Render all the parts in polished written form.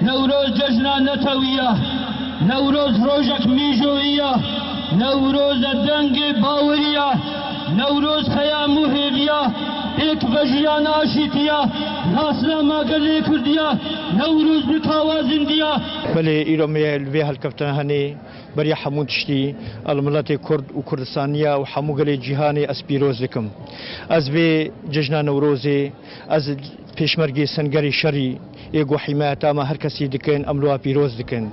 نوروز جشن نتویه، نوروز روزک میجویه، نوروز دنگ باوریه، نوروز خیام مهریه، ایک وجیان آشیتیه، ناسنا ماگلی کردیه، نوروز بکاوا زندیه. بله ایرامی الوی هالکفتن هنی برای حمود شتی الملت کرد و کردستانیه و حموگل جهانی اسپیروز دکم. از به جشن نوروزی از پیشمرگی سنگری شری ایگو حمایت ما هر کسی دکن املوا پیروز دکن.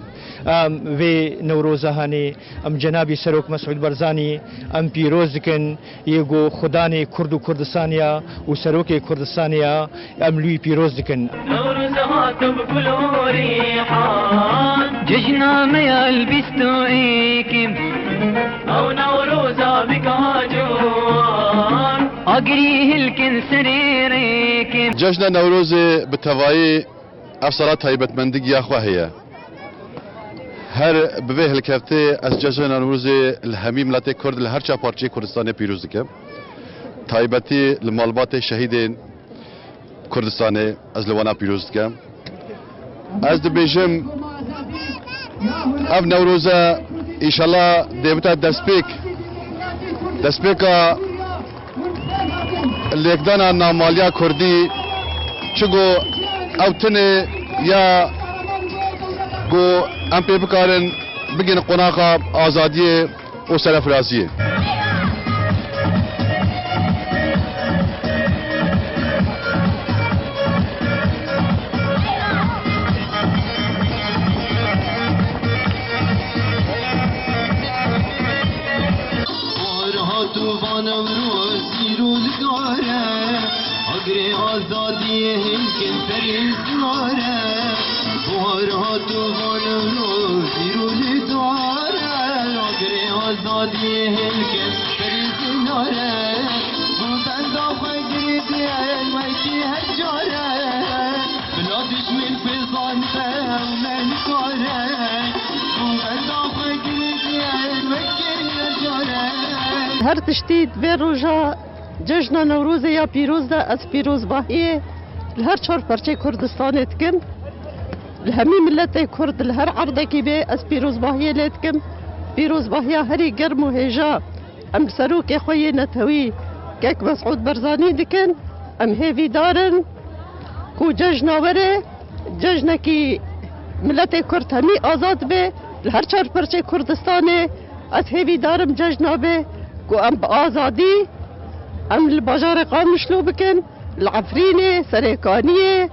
و نوروز هانی جنابی سروک مسعود برزانی پیروز دکن ایگو خدانی کرد و کردستانیه و سروک کردستانیه املوی پیروز دکن. نوروز هاتم بكل ريحان جشنا ما يلبستو ايكم او نوروزا بكاجون اقريه الكن سريريكم. جشن نوروز بتوایی افسرات هیبت مندگی اخوه هر به هلکفته از جشن نوروز الهمی ملت کرد لهر چه پارچه کردستان پیروز دکم تایبتی لمالبات شهید کردستان از لوانا پیروز دکم. از دبیجم اف نوروزه ایشالله دیوتا دسپیکا لیکدانا نامالیا کردی چگو اوتنه یا گو ام پی بکارن بگین قناقا آزادی و سرفرازیه. هر تشتید به روزا جشن نوروز یا پیروز ده از پیروز باهیه لهر چهار پرچه کردستان اتکن لهمی ملت کرد لهر عرضه کی به از پیروز باهیه لتکن پیروز باهیه هری گرم و هجا ام سروک خوی نتوی که مسعود برزانی دکن ام هیوی دارن کو جشن وره جشن کی ملت کرد همی آزاد به لهر چهار پرچه کردستان از هیوی دارم جشن به کو ام آزادی ام البجار قامش لو بكن العفرينه سريكانيه.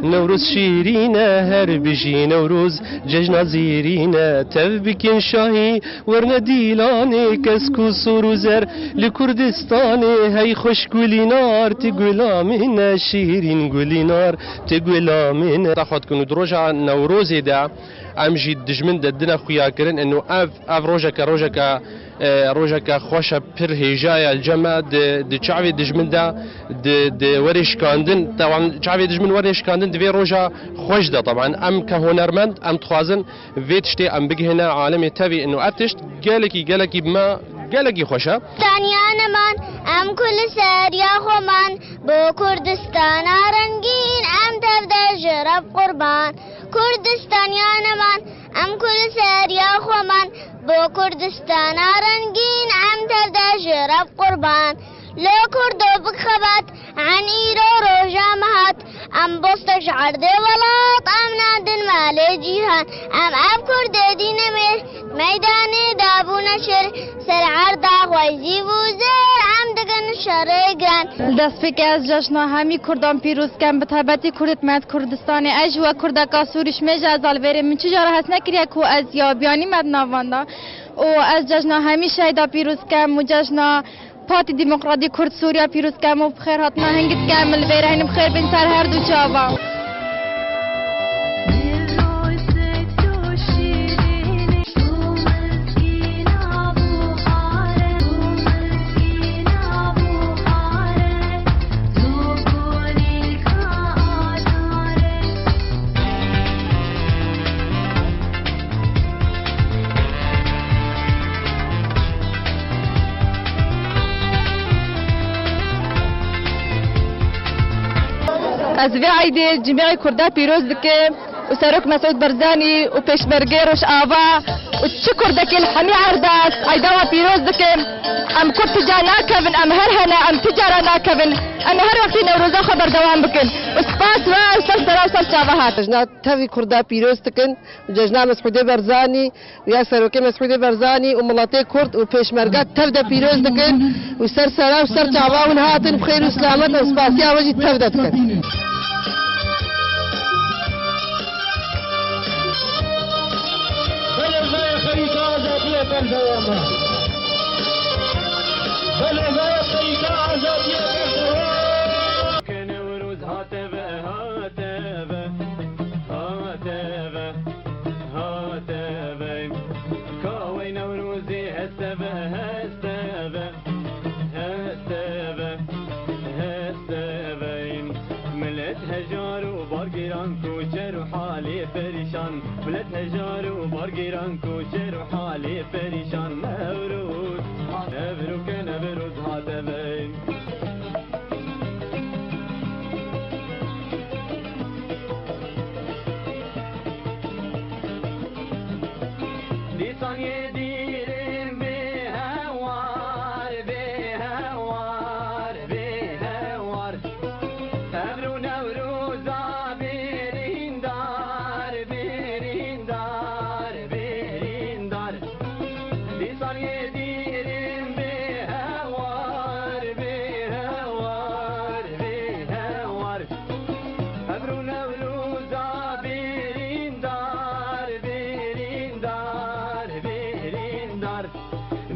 نوروز شیرینه هر بجی نوروز جشن زیرینه تف بکن شاهی ورن دیلانه کسکو سروزر لکردستانه هی خوش گلینار تگلامینه شیرین گلینار تگلامینه تاخد کنو دروجا نوروزی دا امجی دجمن ددنا خویا کرن انه اف روجا خوشا پر هجايا الجمع د شعبي دجمن دا د ورش كاندن طبعا شعبي دجمن ورش كاندن دفي روجا خوش دا طبعا ام كهنرمند ام تخازن فيتشتي ام بقي هنا عالمي تبي انه اتشت قالكي بما قالكي خوشا تانيانا من ام كل ساريا خمان بو كردستان رنگين ام تبدا جرب قربان كردستانيانا من ام كل ساريا خمان بو كردستان رنگين ام تبدا جرب قربان لو كردو بخبات عن ايرو روجا مهات ام بوستش عرض ولات ام نادن مالي جيهان ام كرد دين ميدان دابو نشر سر عرض خويزي وزير ام دقن شرقان دست فکر از جشن همی کردان پیروز کم به تبتی کردت مد کردستان اجوا کردکا سوریش مجاز الوره من چجا هست نکریه کو از یابیانی مد نواندا و از جشن همی شایده پیروز کم و جشن پارتی دموکراتی کرد سوریا پیروز کم و بخیر هاتنا هنگت کامل بیره هنم بخیر بین سر هر دو چاوا از وی عیدی جمعی کرده پیروز دکه و سرک مسعود برزانی و پیشمرگی روش آوا و چه کرده که الحمی عرداس عیده و پیروز دکه ام کرد تجا ناکبن ام هر هنه ام تجارة ناکبن ام هر وقتی نوروزا خبر دوام بکن و سپاس و سر سرا سر چاوهات ججنا تاوی کرده پیروز دکن و ججنا مسعود برزانی و یا سرک مسعود برزانی و ملاتی کرد و پیشمرگه تاو پیروز دکن و سر سرا و سر چاوهون هاتن بخیر و سلامت و سپاسی آوازی تاو دکن نوروز هاتبه هاتبه هاتبه هاتبه كاوي نوروزي هستبه هستبه هستبه هستبه ملت هجار وبارقيران كوشر وحالي فريشان ملت هجار وبارقيران كوشر وحالي فريشان نوروز نبروك نبروز هاتبه لسان يديرين بهوار بهوار بهوار أمرو نوروزا بيرين دار بيرين دار بيرين دار لسان يديرين بهوار بهوار بهوار أمرو نوروزا بيرين دار بيرين دار بيرين دار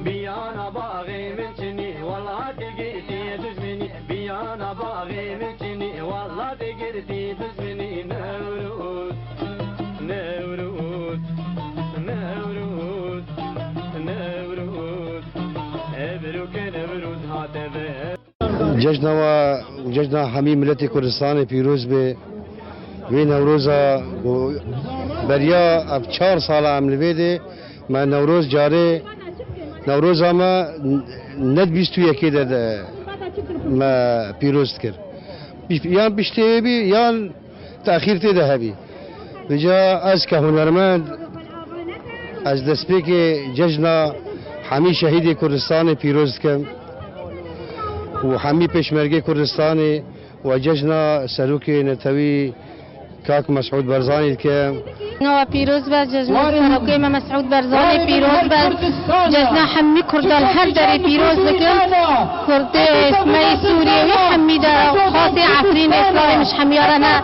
بيانا باغي من شني والله تلقيتي دزمني بيانا باغي من شني والله تلقيتي دزمني نوروز نوروز نوروز نوروز ابروك نوروز هاتبه جشن همه ملت کردستان پیروز به وی نوروزا بریا اب 4 سال عمل بیده ما نوروز جاره نوروزا ما ند 21 ده ما پیروز کرد یا بیشتر بی یا تأخیر تیده هبی بجا از که هنرمند از دست که جشن همه شهید کردستان پیروز کم و همه پشمرگی کردستانی و جشن سروک نتوی كاك مسعود برزاني الكام نوا پیروز بر جشن سروکی ما مسعود برزانی پیروز بر جشن حمی کردال هر دری پیروز بکن کرد اسمای سوریه و حمی دا خاصی عفرین اسلامی مش حمیارنا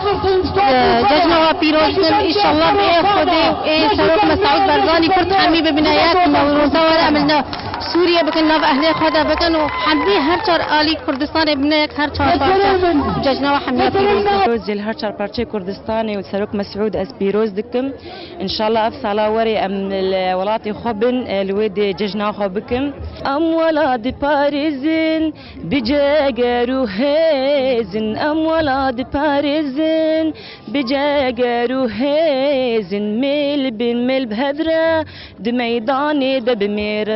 جشن و پیروز بر ایشالله به خود سروک مسعود برزانی کرد حمی به بنایات موروزا و عملنا سوریه بکن نو اهل خدا بکن و حمی هر چار آلی کردستان بنایک هر چار پارچه جشن و حمی پیروز جل هر چار پارچه کردستانی و سروک مسعود از پیروز دکم ان شاء الله افصلا وري ام الولاتي خبن الويد ججنا خبكم ام ولاد باريزن بجاجرو هيزن ام ولاد باريزن بجاجرو هيزن ميل بهدرة دميداني دبمير